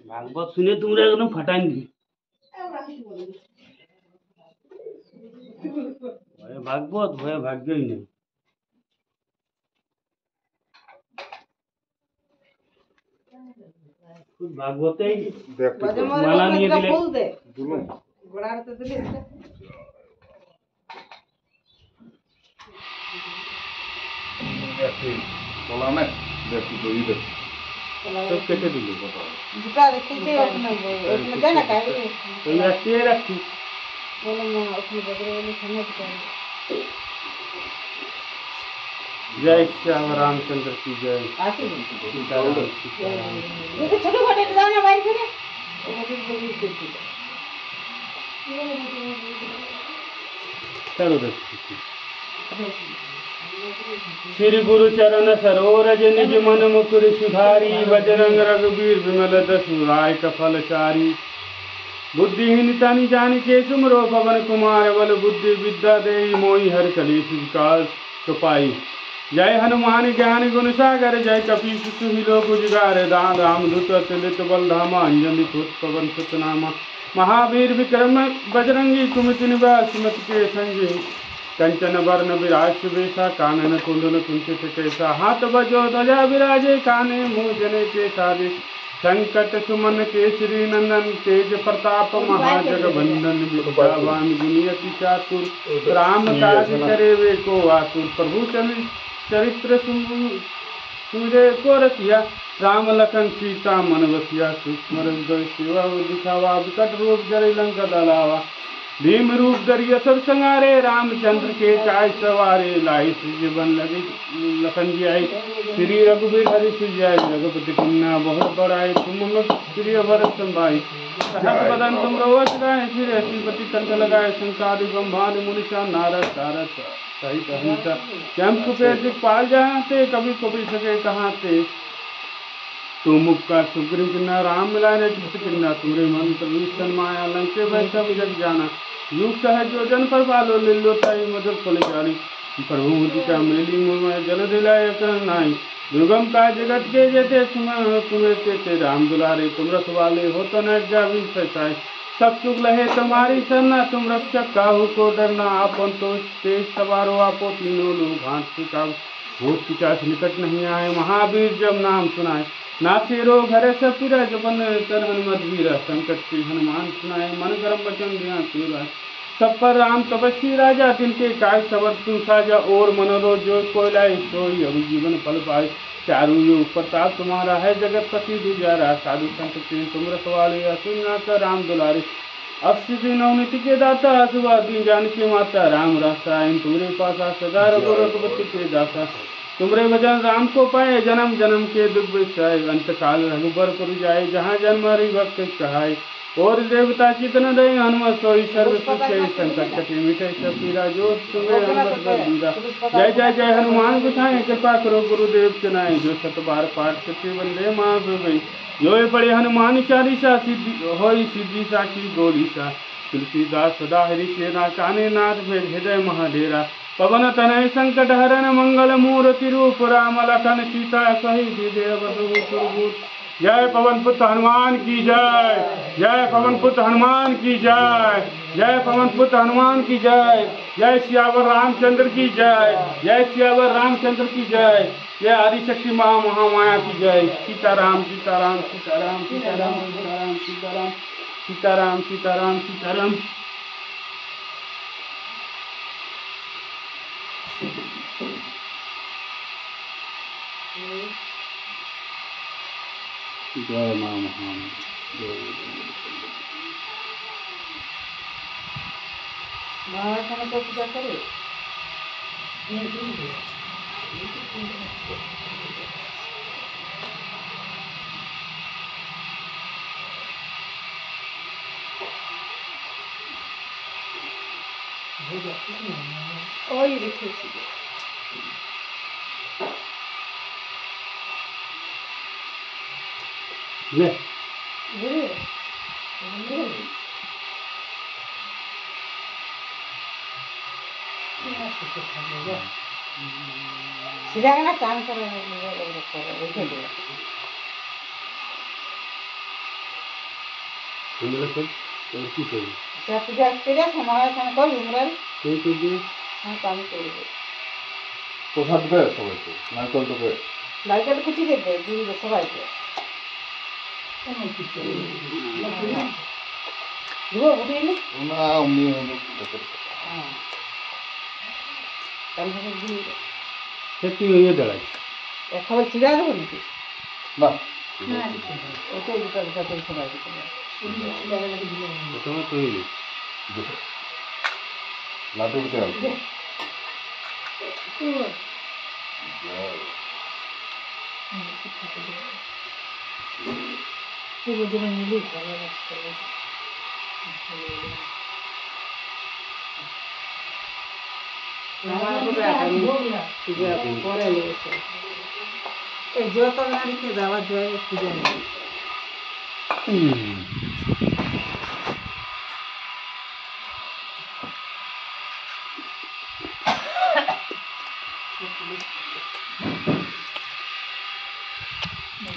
भागवत सुने तुमरे एकदम फटाएंगे। भागवत भय भाग्य ही नहीं। कुछ भागवत ही माला नहीं दिले। बोला ना देखी तो इधर सब कैसे दिले बताओ। जुटा रखी थे अपना जाना का तो ये रखी बोलो मैं अपने बगल वाले खाने का जय श्याम रामचंद्र की जय। आती है सीताराम ये छोटे छोटे दाना मार के वो बड़ी बड़ी देती चलो श्री गुरु चरण सरोरज निज मन मुकुर सुधारी बजरंग रघुबीर विमल दसु राय कफलचारी बुद्धिहीन तनि जानिके सुमरो पवन कुमार बल बुद्धि विद्या देहि मोहि हर कलेश विकार सुपाई। जय हनुमान ज्ञान गुण सागर जय कपीस सुहि लोक उजिगार दान राम दूत अतुलित बल धामा अंजनी पुत्र पवन सुत नामा महावीर विक्रम बजरंगी कुमति निवास सुमति के संगी कंचन वर्ण विराज सुबेसा कानन कुंडल कुंचित कैसा हाथ बजो ध्वजा विराजे काने मोजने के साजे संकट सुमन केसरी नंदन तेज प्रताप महाजगवंदन विद्यावान गुणियति चातुर राम काज करे वे को आतुर प्रभु चरित्र सूर्य को रसिया राम लखन सीता मन बसिया सूक्ष्म शिवा दिखावा विकट रूप जरे लंका दलावा भीम रूप दरिया सब संगारे रामचंद्र के काय सवारे लाई जीवन लगे लखन जी आई श्री रघुवीर हरि सुजाई रघुपति पुन्ना बहुत बड़ाई तुम प्रिय भरत संभाई सहस बदन तुम रोवस गाय फिर श्रीपति कंठ लगाए संसारि ब्रह्मादि मुनिषा नारद सारद सहित अहिंसा जम कुपे दिखपाल जाते कभी कभी सके कहाते तो मुक्का सुग्रीव किन्ना राम मिलाने जिस किन्ना तुम्हारे मंत्र विष्ण माया लंके वै सब जग जाना युग सहज जो जन पर बालो लिल्लो ताई मधुर फल जाली प्रभु मुदिका मेली मुँह जल दिलाय नाई दुर्गम का जगत के जेते तुम्हें ते राम दुलारे तुम रखवाले हो तो न जावी फैसाए सब सुख लहे तुम्हारी सरना तुम रक्षक काहू को डरना आपन तो तेज सवारो आपो तीनों लोग घाट का भूत पिचाच निकट नहीं आए महावीर जब नाम सुनाए नासे रोग हरे सब पीरा जपन कर हनुमत वीरा संकट की हनुमान सुनाए मन करम वचन ध्यान सूरा सब पर राम तपस्वी राजा तिनके काय सबर तुम साजा और मनोरोज जो कोयलाए सोई अब जीवन फल पाए चारू युग प्रताप तुम्हारा है जगत पति दुजारा साधु संत तुम रखवाले असुर नाथ राम दुलारे अक्षिति नवनीति के दाता सुबह दिन जानकी माता राम रास्ता इन तुम्हारे पासा सदा रघुपति के दासा तुमरे भजन राम को पाए जन्म जन्म के दुख विषय अंत काल रघुबर पुर जाए जहाँ जन्म हरि भक्त कहाय और देवता चितन दय हनुमत सोई सर्व सुख संकट कटे मिटे सब पीरा जो तुम्हें हनुमत बलबीरा जय जय जय हनुमान गोसाई कृपा करो गुरुदेव चनाई जो सत बार पाठ सत्य वंदे महाप्रभु जो पढ़े हनुमान चालीसा सिद्धि होई सिद्धि साखी गोलीसा तुलसीदास सदा हरि सेना काने नाथ भेद हृदय महाडेरा पवन तनय संकट हरण मंगल मूर्ति रूप राम लखन सीता सहित देव जय पवन पुत्र हनुमान की जय जय पवन पुत्र हनुमान की जय जय पवन पुत्र हनुमान की जय जय सियावर रामचंद्र की जय जय सियावर रामचंद्र की जय जय आदिशक्ति महामाया की जय सीताराम सीताराम सीताराम सीताराम सीताराम सीताराम सीताराम सीताराम सीताराम जय मां महान महाराज को पूजा करे और ये देखिए ले सिराना काम कर रहे हैं তোমরা সব তোর কি করবি যা পূজা করে সময় সময় করবি মুরারি কে করবি আমি কাম করবো প্রসাদ দে সবাইকে নারকেল তোকে লাইটার কুচি দেবে দিদি সবাইকে দিব বুঝলি না অমনি হলো হ্যাঁ তাহলে দিদি সে তুই হয়ে দাঁড়াই এক খাবার চিড়া দেবো নাকি না ওটাই দুটো দুটো করে সবাইকে প্রথমে তুই নে লাড্ডু দিতে হবে মিলি পরে লেগেছে এই যত নারীকে দেওয়া যায় পূজা নেই